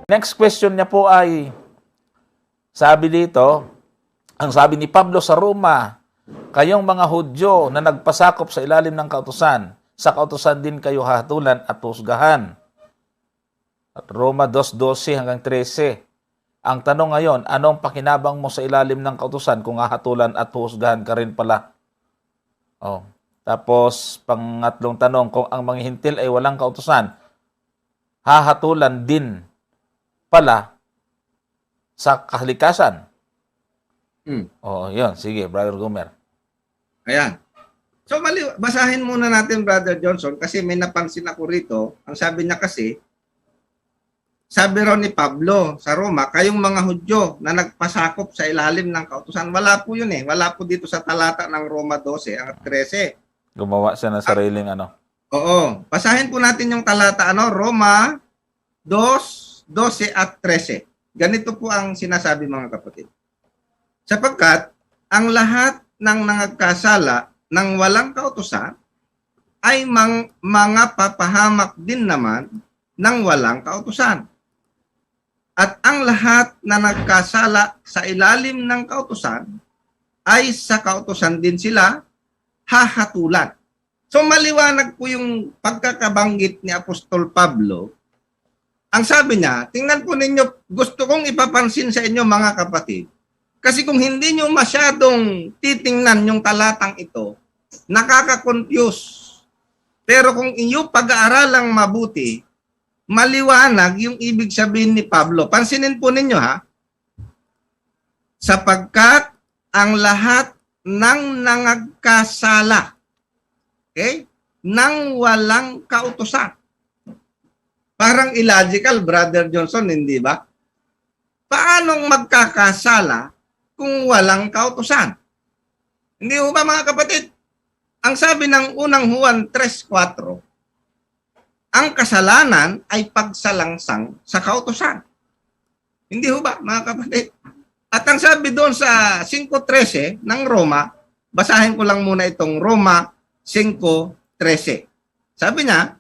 Next question niya po ay, sabi dito, ang sabi ni Pablo sa Roma, kayong mga Hudyo na nagpasakop sa ilalim ng kautusan, sa kautusan din kayo hahatulan at husgahan. At Roma 2:12 hanggang 13. Ang tanong ngayon, anong pakinabang mo sa ilalim ng kautusan kung hahatulan at husgahan ka rin pala? Oh. Tapos, pangatlong tanong, kung ang mga hintil ay walang kautusan, hahatulan din pala sa kahalikasan. Oh, yun. Sige, Brother Gomer. Ayan. So, basahin muna natin, Brother Johnson, kasi may napansin ako rito. Ang sabi niya kasi, sabi raw ni Pablo sa Roma, kayong mga Hudyo na nagpasakop sa ilalim ng kautusan. Wala po yun eh. Wala po dito sa talata ng Roma 12 at 13. Gumawa siya ng sariling ano. Oo. Basahin po natin yung talata, Roma 2:12 at 13. Ganito po ang sinasabi, mga kapatid. Sapagkat ang lahat ng nangagkasala ng walang kautusan ay mga papahamak din naman ng walang kautusan. At ang lahat na nagkasala sa ilalim ng kautusan ay sa kautusan din sila hahatulan. So maliwanag po yung pagkakabanggit ni Apostol Pablo. Ang sabi niya, tingnan po ninyo, gusto kong ipapansin sa inyo, mga kapatid. Kasi kung hindi nyo masyadong titingnan yung talatang ito, nakaka-confuse. Pero kung iyo pag-aaralang mabuti, maliwanag yung ibig sabihin ni Pablo. Pansinin po ninyo, ha? Sapagkat ang lahat ng nangagkasala, okay, nang walang kautusan. Parang illogical, Brother Johnson, hindi ba? Paanong magkakasala kung walang kautusan? Hindi ho ba, mga kapatid? Ang sabi ng unang Juan 3:4, ang kasalanan ay pagsalangsang sa kautusan. Hindi ho ba, mga kapatid? At ang sabi doon sa 5:13 ng Roma, basahin ko lang muna itong Roma 5:13. Sabi niya,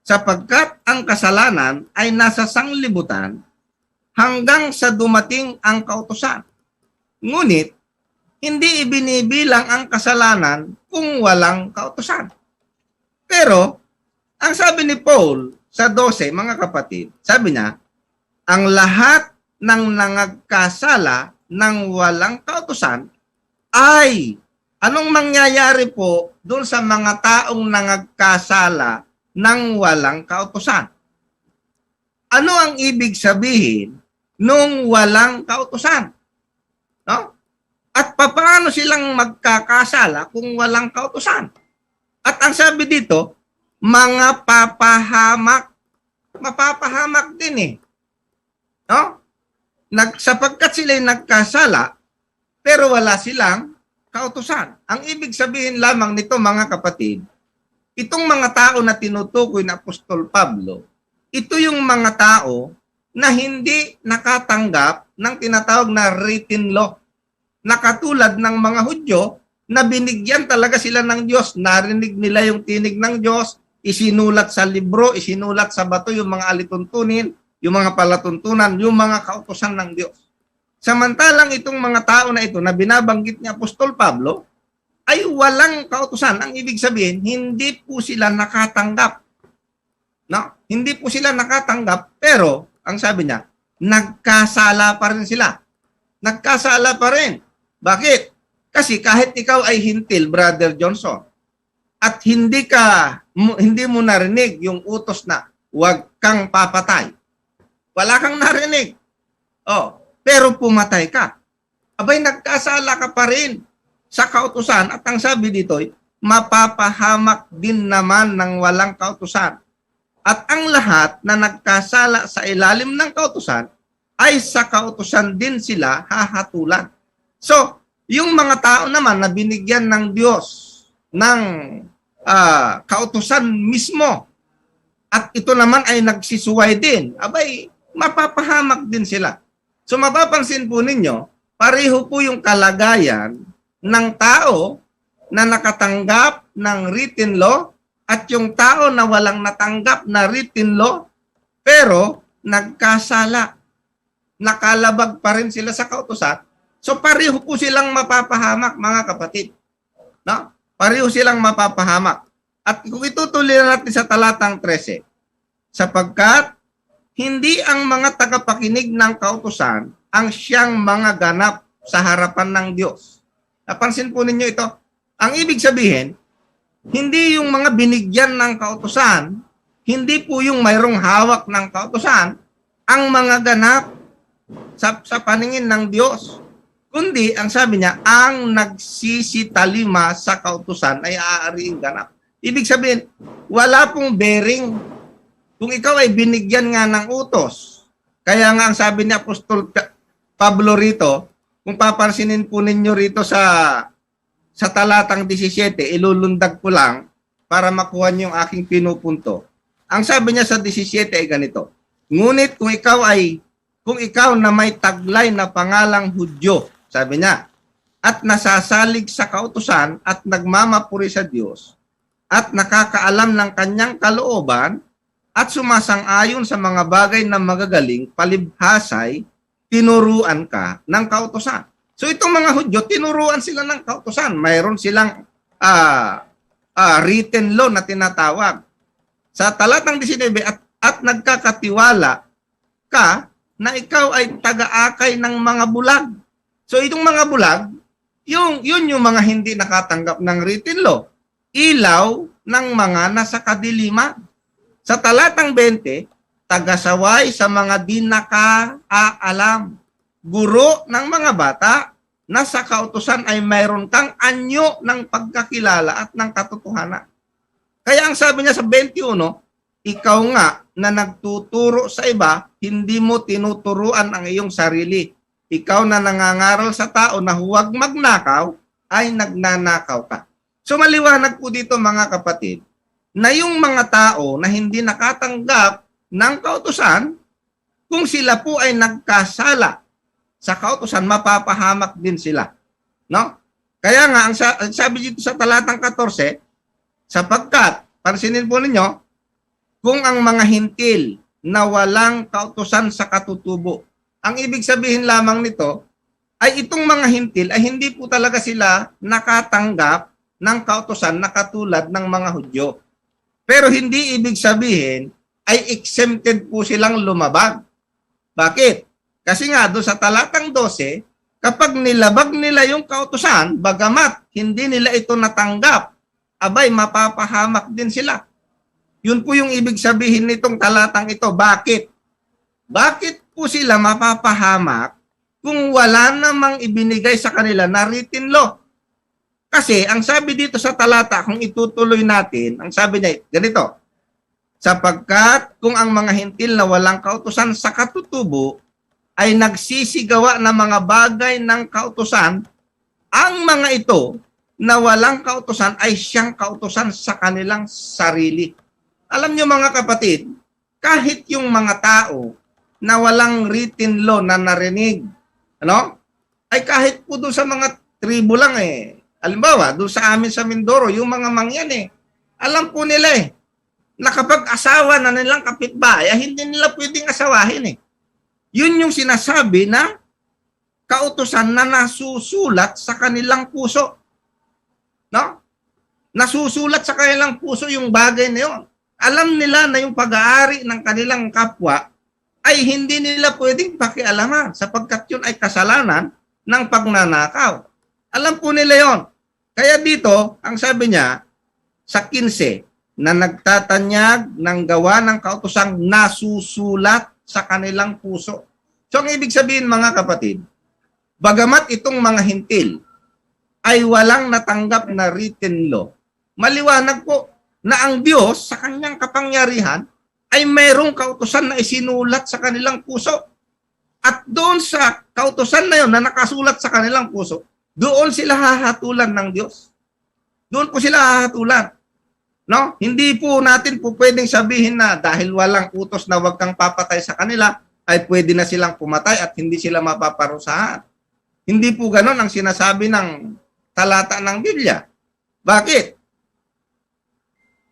sapagkat ang kasalanan ay nasa sanglibutan hanggang sa dumating ang kautusan. Ngunit, hindi ibinibilang ang kasalanan kung walang kautusan. Pero, ang sabi ni Paul sa 12, mga kapatid, sabi niya, ang lahat ng nangagkasala ng walang kautusan ay, anong mangyayari po doon sa mga taong nangagkasala ng walang kautusan? Ano ang ibig sabihin nung walang kautusan? No? At paano silang magkakasala kung walang kautusan? At ang sabi dito, mga papahamak. Mapapahamak din eh. No? Sapagkat sila'y nagkasala, pero wala silang kautusan. Ang ibig sabihin lamang nito, mga kapatid, itong mga tao na tinutukoy na Apostol Pablo, ito yung mga tao na hindi nakatanggap ng tinatawag na written law. Na katulad ng mga Hudyo na binigyan talaga sila ng Diyos, narinig nila yung tinig ng Diyos, isinulat sa libro, isinulat sa bato yung mga alituntunin, yung mga palatuntunan, yung mga kautusan ng Diyos. Samantalang itong mga tao na ito na binabanggit ni Apostol Pablo ay walang kautusan. Ang ibig sabihin, hindi po sila nakatanggap. No? Hindi po sila nakatanggap, pero ang sabi niya, nagkasala pa rin sila. Nagkasala pa rin. Bakit? Kasi kahit ikaw ay hintil, Brother Johnson, at hindi mo narinig yung utos na huwag kang papatay. Wala kang narinig. Oh, pero pumatay ka. Abay, nagkasala ka pa rin sa kautusan. At ang sabi dito, mapapahamak din naman ng walang kautusan. At ang lahat na nagkasala sa ilalim ng kautusan, ay sa kautusan din sila hahatulan. So, yung mga tao naman na binigyan ng Diyos ng kautusan mismo, at ito naman ay nagsisuway din, abay, mapapahamak din sila. So mapapansin po ninyo, pareho po yung kalagayan ng tao na nakatanggap ng written law at yung tao na walang natanggap na written law, pero nagkasala. Nakalabag pa rin sila sa kautusan. So pareho po silang mapapahamak, mga kapatid. No? Pareho silang mapapahamak. At kung itutuloy na natin sa talatang 13, sapagkat hindi ang mga tagapakinig ng kautusan ang siyang mga ganap sa harapan ng Diyos. Napansin po ninyo ito. Ang ibig sabihin, hindi yung mga binigyan ng kautusan, hindi po yung mayroong hawak ng kautusan, ang mga ganap sa paningin ng Diyos. Kundi, ang sabi niya, ang nagsisitalima sa kautusan ay aariing ganap. Ibig sabihin, wala pong bearing. Kung ikaw ay binigyan nga ng utos, kaya nga ang sabi ni Apostol Pablo rito, kung papansinin po ninyo rito sa talatang 17, ilulundag ko lang para makuha niyo yung aking pinupunto. Ang sabi niya sa 17 ay ganito, ngunit kung ikaw na may taglay na pangalang Hudyo, sabi niya, at nasasalig sa kautusan at nagmamapuri sa Diyos, at nakakaalam ng kanyang kalooban, at sumasang-ayon sa mga bagay na magagaling, palibhasay, tinuruan ka ng kautusan. So itong mga Hudyo, tinuruan sila ng kautusan. Mayroon silang written law na tinatawag. Sa talatang 19, at nagkakatiwala ka na ikaw ay taga-akay ng mga bulag. So itong mga bulag, yun yung mga hindi nakatanggap ng written law. Ilaw ng mga nasa kadiliman. Sa talatang 20, tagasaway sa mga di nakaalam. Guro ng mga bata na sa kautusan ay mayroon kang anyo ng pagkakilala at ng katotohanan. Kaya ang sabi niya sa 21, ikaw nga na nagtuturo sa iba, hindi mo tinuturuan ang iyong sarili. Ikaw na nangangaral sa tao na huwag magnakaw, ay nagnanakaw ka. So maliwanag po dito mga kapatid, na yung mga tao na hindi nakatanggap ng kautusan, kung sila po ay nagkasala sa kautusan, mapapahamak din sila. No? Kaya nga, ang sabi dito sa talatang 14, sapagkat, pansinin po ninyo, kung ang mga hintil na walang kautusan sa katutubo, ang ibig sabihin lamang nito, ay itong mga hintil ay hindi po talaga sila nakatanggap ng kautusan na katulad ng mga Hudyo. Pero hindi ibig sabihin ay exempted po silang lumabag. Bakit? Kasi nga doon sa talatang 12, kapag nilabag nila yung kautusan, bagamat hindi nila ito natanggap, abay mapapahamak din sila. Yun po yung ibig sabihin nitong talatang ito. Bakit? Bakit po sila mapapahamak kung wala namang ibinigay sa kanila na written law? Kasi ang sabi dito sa talata, kung itutuloy natin, ang sabi niya, ganito, sapagkat kung ang mga hintil na walang kautusan sa katutubo ay nagsisigawa ng mga bagay ng kautusan, ang mga ito na walang kautusan ay siyang kautusan sa kanilang sarili. Alam niyo mga kapatid, kahit yung mga tao na walang written law na narinig, ay kahit po doon sa mga tribo lang halimbawa, doon sa amin sa Mindoro, yung mga mangyan alam po nila na kapag asawa na nilang kapitbahay, hindi nila pwedeng asawahin Yun yung sinasabi na kautusan na nasusulat sa kanilang puso. No? Nasusulat sa kanilang puso yung bagay na yun. Alam nila na yung pag-aari ng kanilang kapwa ay hindi nila pwedeng pakialaman sapagkat yun ay kasalanan ng pagnanakaw. Alam po nila yon. Kaya dito, ang sabi niya, sa 15, na nagtatanyag ng gawa ng kautusang nasusulat sa kanilang puso. So, ang ibig sabihin mga kapatid, bagamat itong mga hintil ay walang natanggap na written law, maliwanag po na ang Diyos sa kanyang kapangyarihan ay mayroong kautusan na isinulat sa kanilang puso. At doon sa kautusan na yon na nakasulat sa kanilang puso, doon sila hahatulan ng Diyos. Doon po sila hahatulan. No? Hindi po natin po pwedeng sabihin na dahil walang utos na wag kang papatay sa kanila, ay pwede na silang pumatay at hindi sila mapaparusahan. Hindi po ganon ang sinasabi ng talata ng Biblia. Bakit?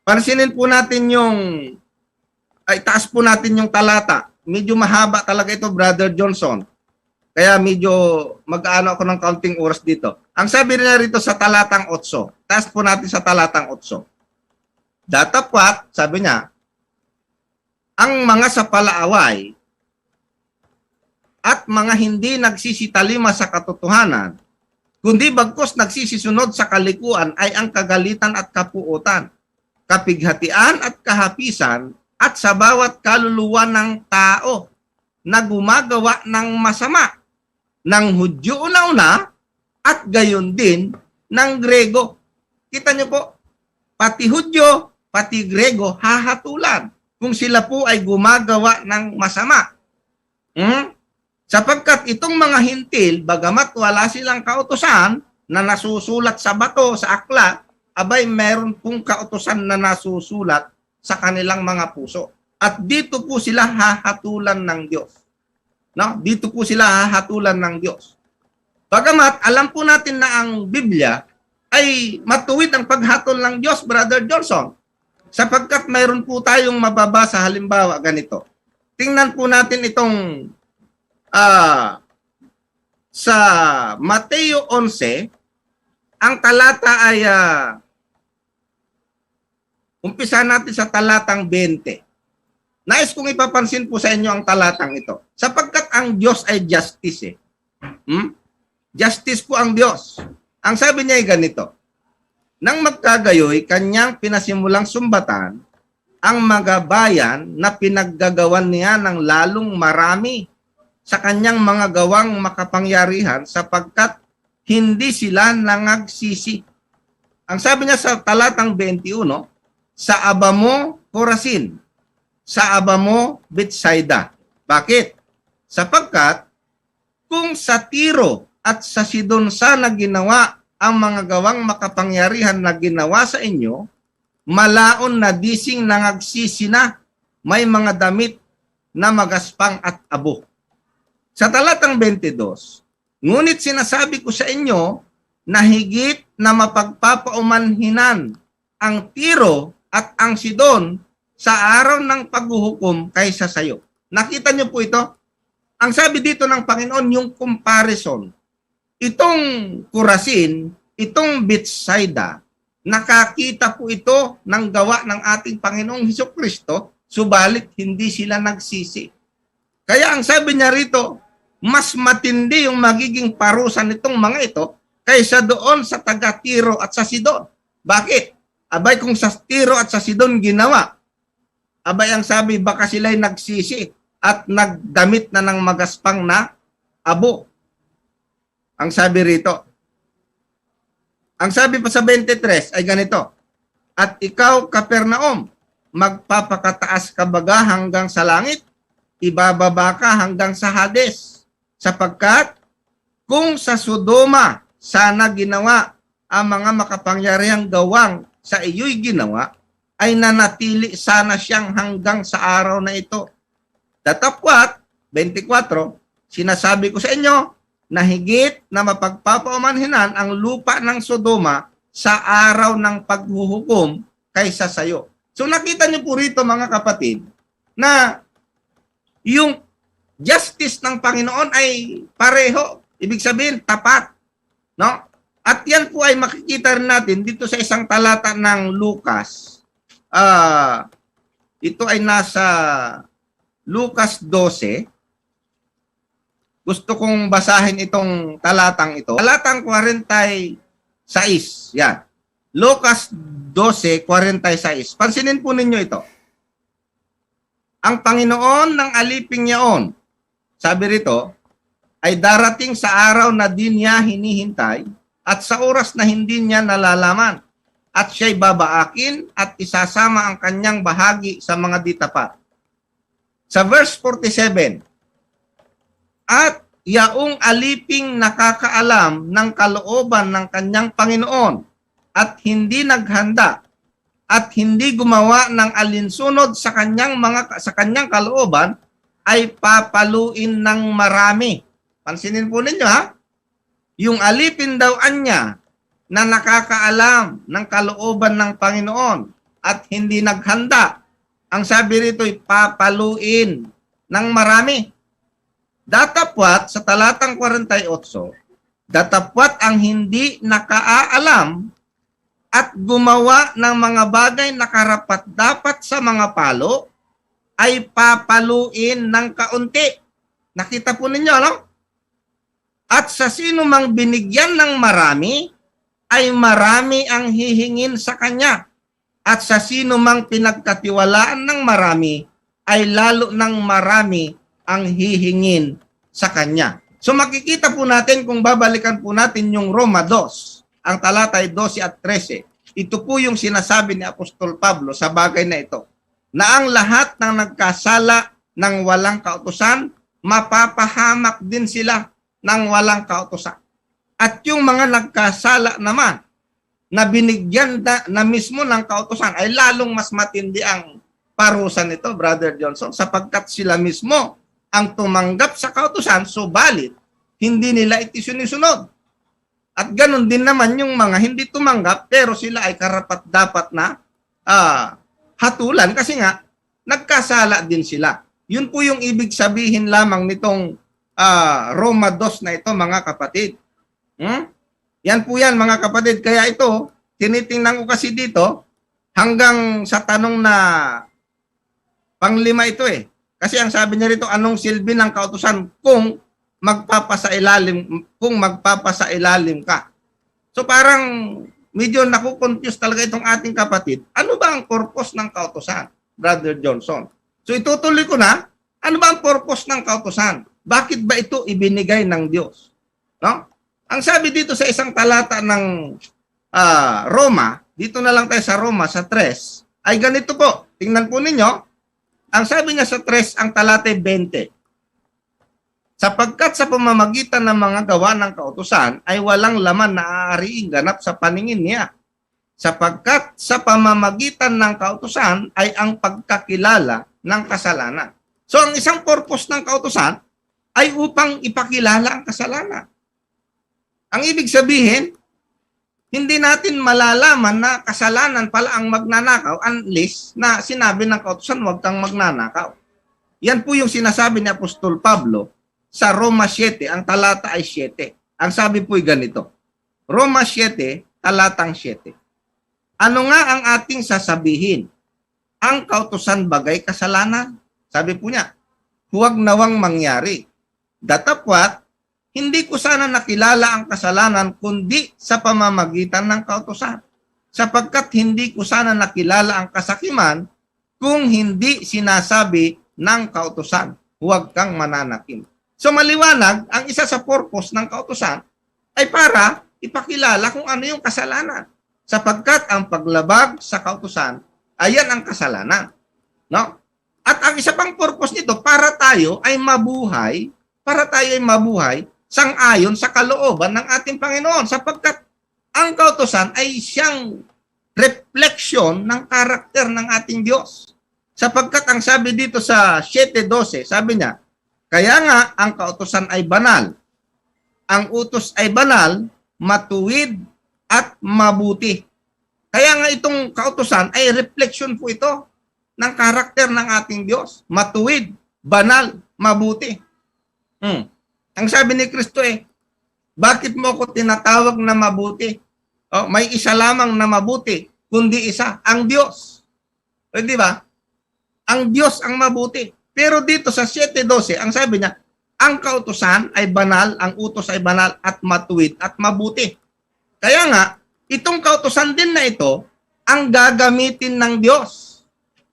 Pansinin po natin taas po natin yung talata. medyo mahaba talaga ito, Brother Johnson. Kaya medyo mag-ano ako ng kaunting oras dito. Ang sabi niya rito sa talatang 8, taas po natin sa talatang 8. Datapwat, sabi niya, ang mga sapalaaway at mga hindi nagsisitalima sa katotohanan, kundi bagkus nagsisisunod sa kalikuan ay ang kagalitan at kapuutan, kapighatian at kahapisan at sa bawat kaluluwa ng tao na gumagawa ng masama, ng Hudyo una-una at gayon din ng Grego. Kita niyo po, pati Hudyo, pati Grego hahatulan kung sila po ay gumagawa ng masama. Sapagkat itong mga hintil, bagamat wala silang kautusan na nasusulat sa bato, sa aklat, abay meron pong kautusan na nasusulat sa kanilang mga puso. At dito po sila hahatulan ng Diyos. No? Dito po sila hahatulan ng Diyos. Bagamat alam po natin na ang Biblia ay matuwid ang paghatol ng Diyos, Brother Johnson. Sapagkat mayroon po tayong mababasa, halimbawa ganito. Tingnan po natin itong sa Mateo 11, ang talata ay umpisa natin sa talatang 20. Nais kong ipapansin po sa inyo ang talatang ito. Sapagkat ang Diyos ay justice. Justice po ang Diyos. Ang sabi niya ay ganito. Nang magkagayoy, kanyang pinasimulang sumbatan ang mga bayan na pinaggagawan niya ng lalong marami sa kanyang mga gawang makapangyarihan sapagkat hindi sila nangagsisi. Ang sabi niya sa talatang 21, sa aba mo, Corazin, sa aba mo, Bethsaida. Bakit? Sapagkat kung sa Tiro at sa Sidon sana ginawa ang mga gawang makapangyarihan na ginawa sa inyo, malaon na dising nangagsisi na, may mga damit na magaspang at abo. Sa talatang 22, ngunit sinasabi ko sa inyo na higit na mapagpapaumanhinan ang Tiro at ang Sidon sa araw ng paghuhukom kaysa sayo. Nakita niyo po ito? Ang sabi dito ng Panginoon, yung comparison. Itong Corazin, itong Bethsaida, nakakita po ito ng gawa ng ating Panginoong Hesukristo, subalit hindi sila nagsisi. Kaya ang sabi niya rito, mas matindi yung magiging parusa nitong mga ito kaysa doon sa taga-Tiro at sa Sidon. Bakit? Abay kung sa Tiro at sa Sidon ginawa, abay ang sabi baka sila'y nagsisi at nagdamit na ng magaspang na abo. Ang sabi rito. Ang sabi pa sa 23 ay ganito. At ikaw, Kapernaum, magpapakataas ka baga hanggang sa langit, ibababa ka hanggang sa Hades. Sapagkat kung sa Sodoma sana ginawa ang mga makapangyarihang gawang sa iyo'y ginawa, ay nanatili sana siyang hanggang sa araw na ito. Datapwat, 24, sinasabi ko sa inyo na higit na mapagpapaumanhinan ang lupa ng Sodoma sa araw ng paghuhukom kaysa sayo. So nakita niyo po rito mga kapatid na yung justice ng Panginoon ay pareho. Ibig sabihin, tapat. No? At yan po ay makikita rin natin dito sa isang talata ng Lucas. Ito ay nasa Lucas 12. Gusto kong basahin itong talatang ito. Talatang 46. Yan. Lucas 12:46. Pansinin po ninyo ito. Ang Panginoon ng aliping yaon, sabi rito, ay darating sa araw na di niya hinihintay at sa oras na hindi niya nalalaman. At siya'y babaakin at isasama ang kanyang bahagi sa mga ditapat. Sa verse 47, at yaong aliping nakakaalam ng kalooban ng kanyang Panginoon at hindi naghanda at hindi gumawa ng alinsunod sa kanyang kalooban ay papaluin ng marami. Pansinin po ninyo ha. Yung alipin daw anya na nakakaalam ng kalooban ng Panginoon at hindi naghanda, ang sabi rito ay papaluin ng marami. Datapwat sa talatang 48, datapwat ang hindi nakaalam at gumawa ng mga bagay na karapat-dapat sa mga palo ay papaluin ng kaunti. Nakita po ninyo, no? At sa sino mang binigyan ng marami, ay marami ang hihingin sa kanya. At sa sino mang pinagkatiwalaan ng marami, ay lalo ng marami ang hihingin sa kanya. So makikita po natin kung babalikan po natin yung Roma 2, ang talata ay 12 at 13. Ito po yung sinasabi ni Apostol Pablo sa bagay na ito, na ang lahat ng nagkasala ng walang kautusan, mapapahamak din sila ng walang kautusan. At yung mga nagkasala naman, na binigyan na mismo ng kautusan, ay lalong mas matindi ang parusa nito, Brother Johnson, sapagkat sila mismo ang tumanggap sa kautusan, subalit hindi nila ito sinisunod. At ganun din naman yung mga hindi tumanggap, pero sila ay karapat-dapat na hatulan kasi nga, nagkasala din sila. Yun po yung ibig sabihin lamang nitong Roma 2 na ito, mga kapatid. Yan po yan, mga kapatid. Kaya ito, tinitingnan ko kasi dito, hanggang sa tanong na panglima ito eh. Kasi ang sabi niya rito, anong silbi ng kautusan kung magpapasailalim ka? So parang medyo nakukonfuse talaga itong ating kapatid. Ano ba ang purpose ng kautusan, Brother Johnson? So itutuloy ko na, ano ba ang purpose ng kautusan? Bakit ba ito ibinigay ng Diyos? No? Ang sabi dito sa isang talata ng Roma, dito na lang tayo sa Roma, sa 3, ay ganito po. Tingnan po ninyo. Ang sabi niya sa 3, ang talata 20. Sapagkat sa pamamagitan ng mga gawa ng kautusan ay walang laman na aariing ganap sa paningin niya. Sapagkat sa pamamagitan ng kautusan ay ang pagkakilala ng kasalanan. So ang isang purpose ng kautusan ay upang ipakilala ang kasalanan. Ang ibig sabihin, hindi natin malalaman na kasalanan pala ang magnanakaw unless na sinabi ng kautusan, huwag kang magnanakaw. Yan po yung sinasabi ni Apostol Pablo sa Roma 7, ang talata ay 7. Ang sabi po'y ganito, Roma 7, talatang 7. Ano nga ang ating sasabihin? Ang kautusan bagay kasalanan? Sabi po niya, huwag nawang mangyari. Datapwat, hindi ko sana nakilala ang kasalanan kundi sa pamamagitan ng kautusan. Sapagkat hindi ko sana nakilala ang kasakiman kung hindi sinasabi ng kautusan, huwag kang mananakim. So maliwanag, ang isa sa purpose ng kautusan ay para ipakilala kung ano yung kasalanan. Sapagkat ang paglabag sa kautusan, ayan ang kasalanan. No? At ang isa pang purpose nito, para tayo ay mabuhay sang-ayon sa kalooban ng ating Panginoon, sapagkat ang kautusan ay siyang refleksyon ng karakter ng ating Diyos. Sapagkat ang sabi dito sa 7:12, sabi niya, kaya nga ang kautusan ay banal. Ang utos ay banal, matuwid at mabuti. Kaya nga itong kautusan ay refleksyon po ito ng karakter ng ating Diyos. Matuwid, banal, mabuti. Ang sabi ni Kristo bakit mo ako tinatawag na mabuti? May isa lamang na mabuti, kundi isa, ang Diyos. Di ba? Ang Diyos ang mabuti. Pero dito sa 7:12, ang sabi niya, ang kautusan ay banal, ang utos ay banal at matuwid at mabuti. Kaya nga, itong kautusan din na ito, ang gagamitin ng Diyos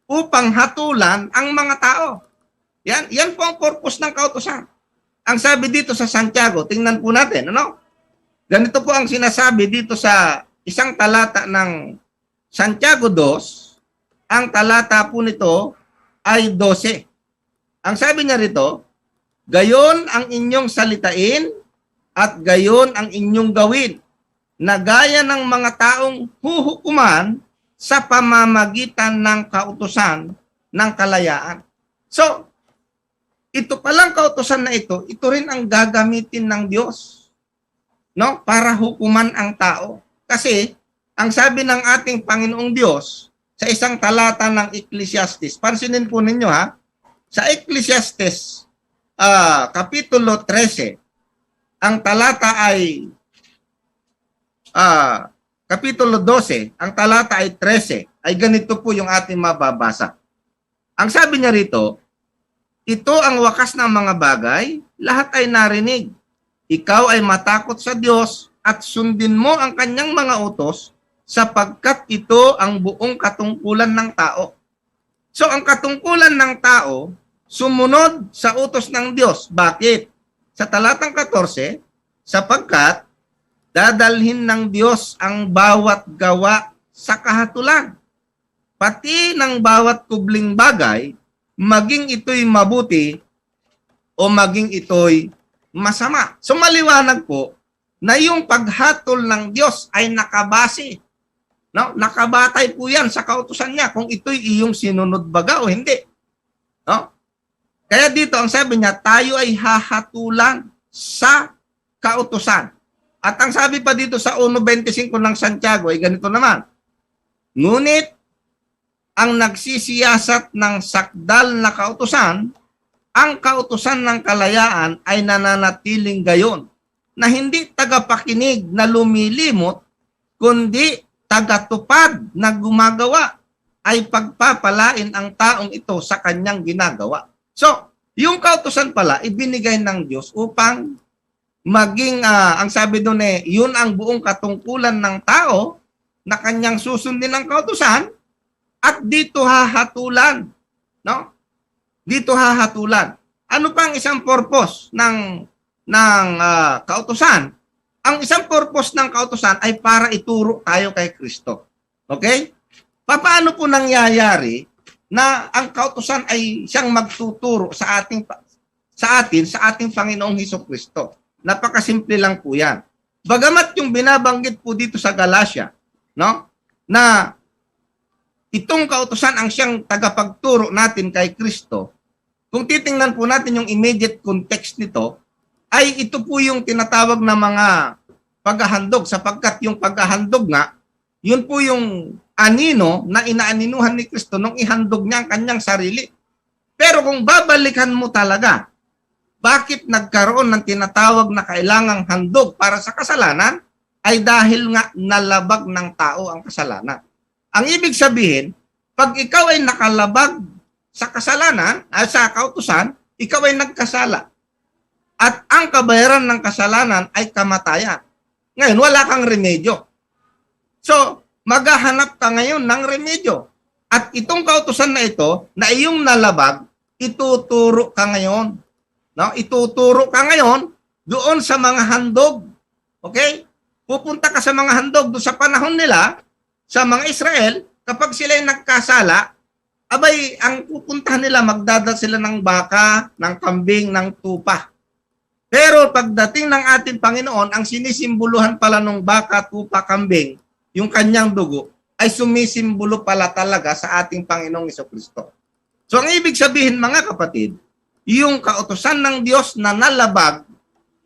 upang hatulan ang mga tao. Yan po ang purpose ng kautusan. Ang sabi dito sa Santiago, tingnan po natin, ano? Ganito po ang sinasabi dito sa isang talata ng Santiago 2, ang talata po nito ay 12. Ang sabi niya rito, gayon ang inyong salitain at gayon ang inyong gawin, na gaya ng mga taong huhukuman sa pamamagitan ng kautusan ng kalayaan. So, ito palang kautusan na ito rin ang gagamitin ng Diyos, no? Para hukuman ang tao. Kasi, ang sabi ng ating Panginoong Diyos sa isang talata ng Ecclesiastes, pansinin po ninyo ha, Sa Ecclesiastes, Kapitulo 13, ang talata ay, Kapitulo 12, ang talata ay 13, ay ganito po yung ating mababasa. Ang sabi niya rito, ito ang wakas ng mga bagay, lahat ay narinig. Ikaw ay matakot sa Diyos at sundin mo ang kanyang mga utos sapagkat ito ang buong katungkulan ng tao. So ang katungkulan ng tao, sumunod sa utos ng Diyos. Bakit? Sa talatang 14, sapagkat dadalhin ng Diyos ang bawat gawa sa kahatulan, pati ng bawat kubling bagay, maging ito'y mabuti o maging ito'y masama. So maliwanag po na yung paghatol ng Diyos ay nakabase. No? Nakabatay po yan sa kautusan niya kung ito'y iyong sinunod baga o hindi. No? Kaya dito ang sabi niya, tayo ay hahatulan sa kautusan. At ang sabi pa dito sa 1.25 ng Santiago ay ganito naman. Ngunit ang nagsisiyasat ng sakdal na kautusan, ang kautusan ng kalayaan ay nananatiling gayon, na hindi tagapakinig na lumilimot, kundi tagatupad na gumagawa, ay pagpapalain ang taong ito sa kanyang ginagawa. So, yung kautusan pala, ibinigay ng Diyos upang maging, ang sabi doon yun ang buong katungkulan ng tao na kanyang susundin ng kautusan at dito hahatulan. No? Dito hahatulan. Ano pang isang purpose ng kautusan? Ang isang purpose ng kautusan ay para ituro tayo kay Kristo. Okay? Paano po nangyayari na ang kautusan ay siyang magtuturo sa atin sa ating Panginoong Hesukristo? Napakasimple lang po 'yan. Bagamat yung binabanggit po dito sa Galatia, no? Na itong kautusan ang siyang tagapagturo natin kay Kristo. Kung titingnan po natin yung immediate context nito, ay ito po yung tinatawag na mga paghahandog, sapagkat yung paghahandog nga, yun po yung anino na inaaninuhan ni Kristo nung ihandog niya ang kanyang sarili. Pero kung babalikan mo talaga, bakit nagkaroon ng tinatawag na kailangang handog para sa kasalanan, ay dahil nga nalabag ng tao ang kasalanan. Ang ibig sabihin, pag ikaw ay nakalabag sa kasalanan, sa kautusan, ikaw ay nagkasala. At ang kabayaran ng kasalanan ay kamatayan. Ngayon, wala kang remedyo. So, maghahanap ka ngayon ng remedyo. At itong kautusan na ito, na iyong nalabag, ituturo ka ngayon. No? Ituturo ka ngayon doon sa mga handog. Okay? Pupunta ka sa mga handog doon sa panahon nila, sa mga Israel, kapag sila ay nagkasala, abay, ang pupuntahan nila, magdadal sila ng baka, ng kambing, ng tupa. Pero pagdating ng ating Panginoon, ang sinisimboluhan pala ng baka, tupa, kambing, yung kanyang dugo, ay sumisimbolo pala talaga sa ating Panginoong Hesukristo. So ang ibig sabihin mga kapatid, yung kautusan ng Diyos na nalabag,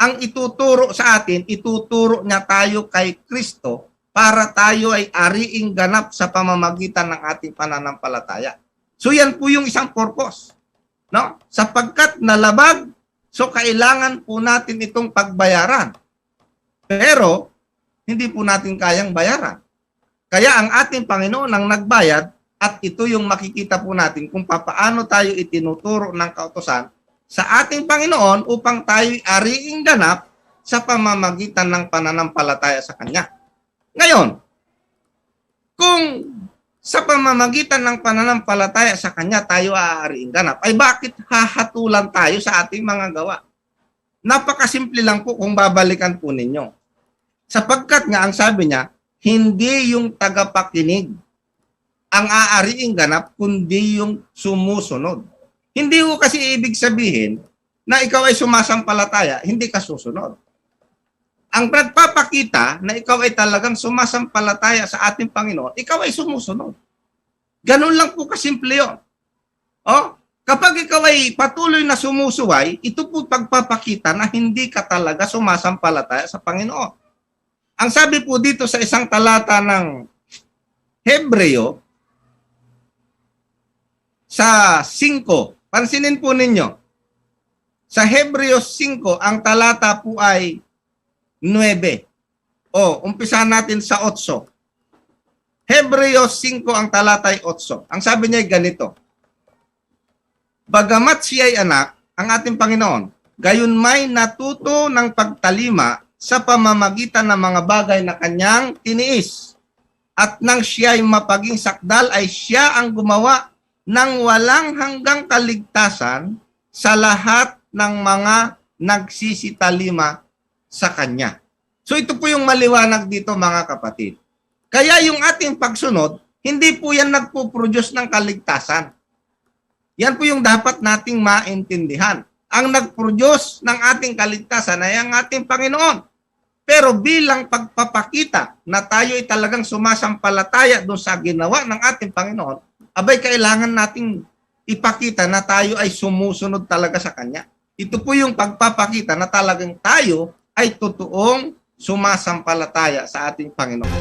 ang ituturo sa atin, ituturo niya tayo kay Kristo para tayo ay ariing ganap sa pamamagitan ng ating pananampalataya. So yan po yung isang purpose. No? Sapagkat nalabag, so kailangan po natin itong pagbayaran. Pero hindi po natin kayang bayaran. Kaya ang ating Panginoon ang nagbayad at ito yung makikita po natin kung paano tayo itinuturo ng kautusan sa ating Panginoon upang tayo ariing ganap sa pamamagitan ng pananampalataya sa Kanya. Ngayon, kung sa pamamagitan ng pananampalataya sa Kanya tayo aariing ganap, ay bakit hahatulan tayo sa ating mga gawa? Napakasimple lang po kung babalikan po ninyo. Sapagkat nga ang sabi niya, hindi yung tagapakinig ang aariing ganap, kundi yung sumusunod. Hindi ko kasi ibig sabihin na ikaw ay sumasampalataya, hindi ka susunod. Ang nagpapakita na ikaw ay talagang sumasampalataya sa ating Panginoon, ikaw ay sumusunod. Ganun lang po kasimple yun. Kapag ikaw ay patuloy na sumusuway, ito po pagpapakita na hindi ka talaga sumasampalataya sa Panginoon. Ang sabi po dito sa isang talata ng Hebreo, sa 5, Pansinin po ninyo, sa Hebreos 5, ang talata po ay 9. Umpisahan natin sa 8. Hebreos 5, ang talata ay 8. Ang sabi niya ay ganito, bagamat siya ay anak, ang ating Panginoon, gayon may natuto ng pagtalima sa pamamagitan ng mga bagay na kanyang tiniis. At nang siya ay mapaging sakdal, ay siya ang gumawa ng walang hanggang kaligtasan sa lahat ng mga nagsisitalima sa kanya. So ito po yung maliwanag dito mga kapatid. Kaya yung ating pagsunod, hindi po yan nagpo-produce ng kaligtasan. Yan po yung dapat nating maintindihan. Ang nag-produce ng ating kaligtasan ay ang ating Panginoon. Pero bilang pagpapakita na tayo ay talagang sumasampalataya doon sa ginawa ng ating Panginoon, abay kailangan nating ipakita na tayo ay sumusunod talaga sa Kanya. Ito po yung pagpapakita na talagang tayo ay totoong sumasampalataya sa ating Panginoon.